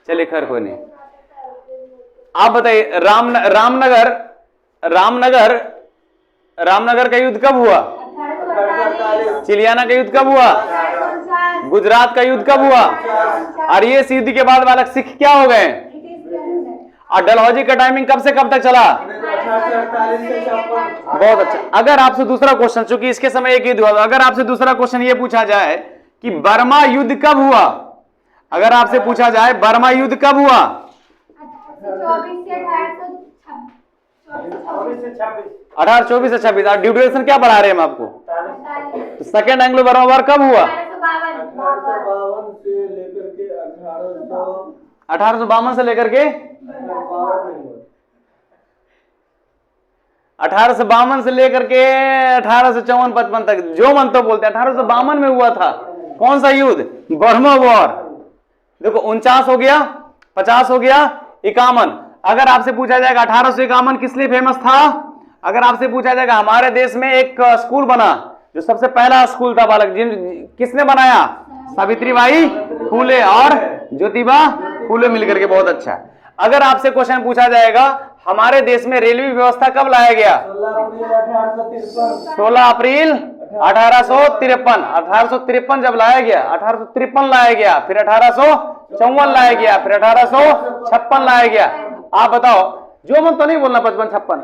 चलिए खैर कोई नहीं। आप बताइए रामनगर का युद्ध कब हुआ? चिलियाना का युद्ध कब हुआ? गुजरात का युद्ध कब हुआ? और ये युद्ध के बाद बालक सिख क्या हो गए? और डलहौजी का टाइमिंग कब से कब तक चला? बहुत अच्छा। अगर आपसे दूसरा क्वेश्चन, चूंकि इसके समय एक युद्ध हुआ, अगर आपसे दूसरा क्वेश्चन ये पूछा जाए कि बर्मा युद्ध कब हुआ, अगर आपसे पूछा जाए बर्मा युद्ध कब हुआ? 1824 से 26। और ड्यूरेशन क्या बढ़ा रहे हैं हम आपको? तो सेकेंड एंग्लो बर्मा वॉर कब हुआ? 1852 से लेकर के 1852 से लेकर के 1854-55 तक, जो मन तो बोलते हैं 1852 में हुआ था। कौन सा युद्ध? Burma war. देखो 49 हो गया, 50 हो गया, 51। अगर आपसे पूछा जाएगा 1851 किस लिए फेमस था? अगर आपसे पूछा जाएगा हमारे देश में एक स्कूल बना, जो सबसे पहला स्कूल था बालक, किसने बनाया? सावित्रीबाई फूले और ज्योतिबा फूले मिलकर के। बहुत अच्छा। अगर आपसे क्वेश्चन पूछा जाएगा हमारे देश में रेलवे व्यवस्था कब लाया गया? 16 अप्रैल 1853। 1853 जब लाया गया, 1853 लाया गया, फिर 1854 लाया गया, फिर 1856 लाया गया। आप बताओ, जो मन तो नहीं बोलना 55-56।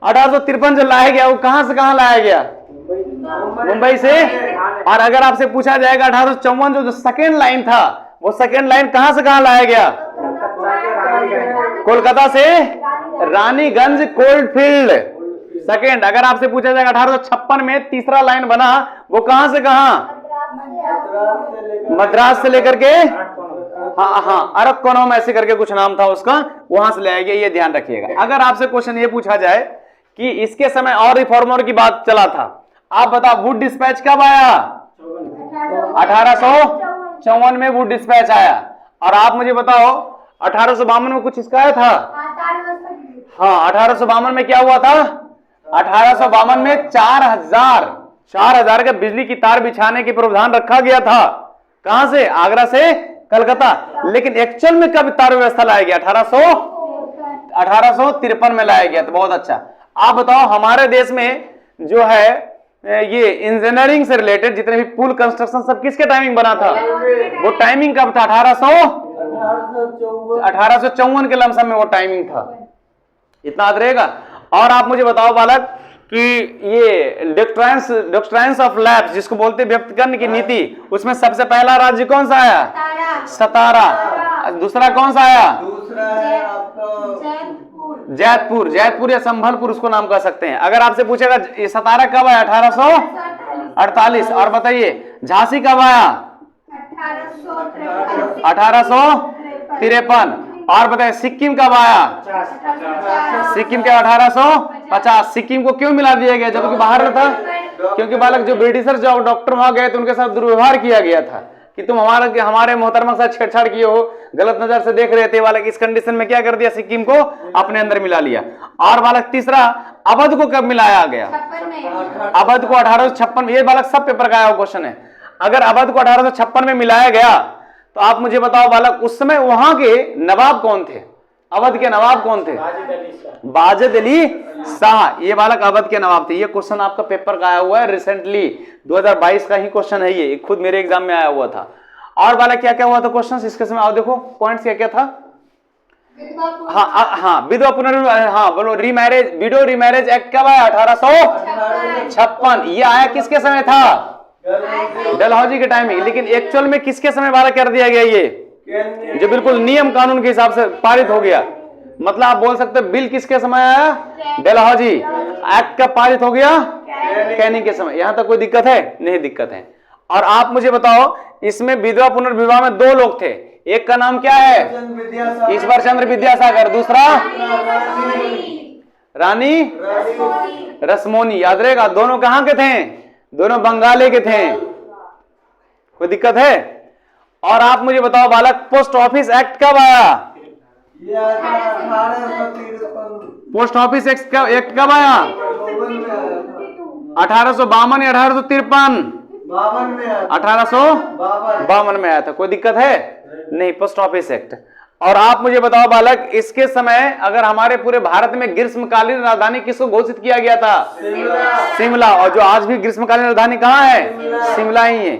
1853 जो लाया गया वो कहां से कहां लाया गया? मुंबई से। और अगर आपसे पूछा जाएगा 1854 जो सेकेंड लाइन था, वो सेकेंड लाइन कहां से कहां लाया गया? कोलकाता से रानीगंज कोल्डफील्ड। सेकेंड। अगर आपसे पूछा जाएगा 1856 में तीसरा लाइन बना, वो कहां से कहां? मद्रास से लेकर के अरक्कोनम ऐसे करके कुछ नाम था उसका, वहां से लाया गया। ये ध्यान रखिएगा। अगर आपसे क्वेश्चन ये पूछा जाए कि इसके समय और रिफॉर्मर की बात चला था, आप बताओ वुड डिस्पैच कब आया? 1854 में वुड डिस्पैच आया। और आप मुझे बताओ 1852 में कुछ इसका आया था? हाँ, 1852 में क्या हुआ था? 1852 में 4000 का बिजली की तार बिछाने की प्रावधान रखा गया था। कहां से? आगरा से कलकत्ता। लेकिन एक्चुअल में कब तार व्यवस्था लाया गया? 1853 में लाया गया। तो बहुत अच्छा। आप बताओ हमारे देश में जो है ये इंजीनियरिंग से रिलेटेड जितने भी पुल कंस्ट्रक्शन सब किसके टाइमिंग बना था? वो टाइमिंग कब था? 1854 के लमसम में वो टाइमिंग था। इतना याद रहेगा। और आप मुझे बताओ बालक कि ये डॉक्ट्राइन्स ऑफ लैप्स जिसको बोलते व्यक्त करने की नीति, उसमें सबसे पहला राज्य कौन सा आया? सतारा। दूसरा कौन सा आया? जैतपुर या संभलपुर उसको नाम कह सकते हैं। अगर आपसे पूछेगा ये सतारा कब आया? 1848। और बताइए झांसी कब आया? 1853। और बताइए सिक्किम कब आया? सिक्किम के 1850। सिक्किम को क्यों मिला दिया गया जबकि बाहर था? क्योंकि बालक जो ब्रिटिशर जो डॉक्टर वहां गए थे उनके साथ दुर्व्यवहार किया गया था कि तुम हमारे मोहतरमा के साथ छेड़छाड़ किए हो, गलत नजर से देख रहे थे। बालक इस कंडीशन में क्या कर दिया? सिक्किम को अपने अंदर मिला लिया। और बालक तीसरा, अवध को कब मिलाया गया? अवध को 1856। ये बालक सब पेपर का आया क्वेश्चन है। अगर अवध को 1856 में मिलाया गया तो आप मुझे बताओ बालक उस समय वहां के नवाब कौन थे? अवध के नवाब कौन थे? बाजिद अली शाह। ये बालक अवध के नवाब थे। ये क्वेश्चन आपका पेपर का आया हुआ है रिसेंटली, 2022 का ही क्वेश्चन है ये, खुद मेरे एग्जाम में आया हुआ था। और बालक क्या क्या हुआ था क्वेश्चन इसके समय? आओ देखो पॉइंट्स क्या क्या था। हाँ, विधवा पुनर्विवाह, हाँ बोलो, रीमैरिज, विडो रीमैरिज एक्ट कब आया? 1856। ये आया किसके समय था? डलहौजी के टाइम में। लेकिन एक्चुअल में किसके समय बालक कर दिया गया ये, जो बिल्कुल नियम कानून के हिसाब से पारित हो गया? मतलब आप बोल सकते बिल किसके समय आया? डलहौजी। एक्ट कब पारित हो गया? कैनिंग के समय। यहां तक कोई दिक्कत है? नहीं दिक्कत है। और आप मुझे बताओ इसमें विधवा पुनर्विवाह में दो लोग थे, एक का नाम क्या है? ईश्वर चंद्र विद्यासागर। दूसरा रानी रसमोनी। याद रहेगा। दोनों कहां के थे? दोनों बंगाली के थे। कोई दिक्कत है? और आप मुझे बताओ बालक पोस्ट ऑफिस एक्ट कब आया? पोस्ट ऑफिस एक्ट कब आया? 1852 या 1853? 1852 में आया था। कोई दिक्कत है? नहीं, पोस्ट ऑफिस एक्ट। और आप मुझे बताओ बालक, इसके समय अगर हमारे पूरे भारत में ग्रीष्मकालीन राजधानी किसको घोषित किया गया था? शिमला। और जो आज भी ग्रीष्मकालीन राजधानी कहाँ है? शिमला ही है।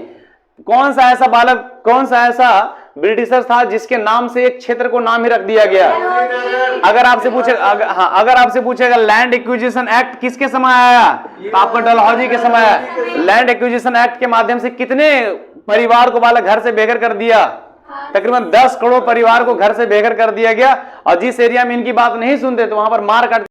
कौन सा ऐसा बालक, कौन सा ऐसा ब्रिटिशर था जिसके नाम से एक क्षेत्र को नाम ही रख दिया गया? अगर आपसे पूछे, अगर आपसे पूछेगा लैंड एक्विजिशन एक्ट किसके समय आया, तो आपको डलहौजी के समय आया। लैंड एक्विजिशन एक्ट के माध्यम से कितने परिवार को बालक घर से बेघर कर दिया? तकरीबन 10 करोड़ परिवार को घर से बेघर कर दिया गया। और जिस एरिया में इनकी बात नहीं सुनते तो वहां पर मार काट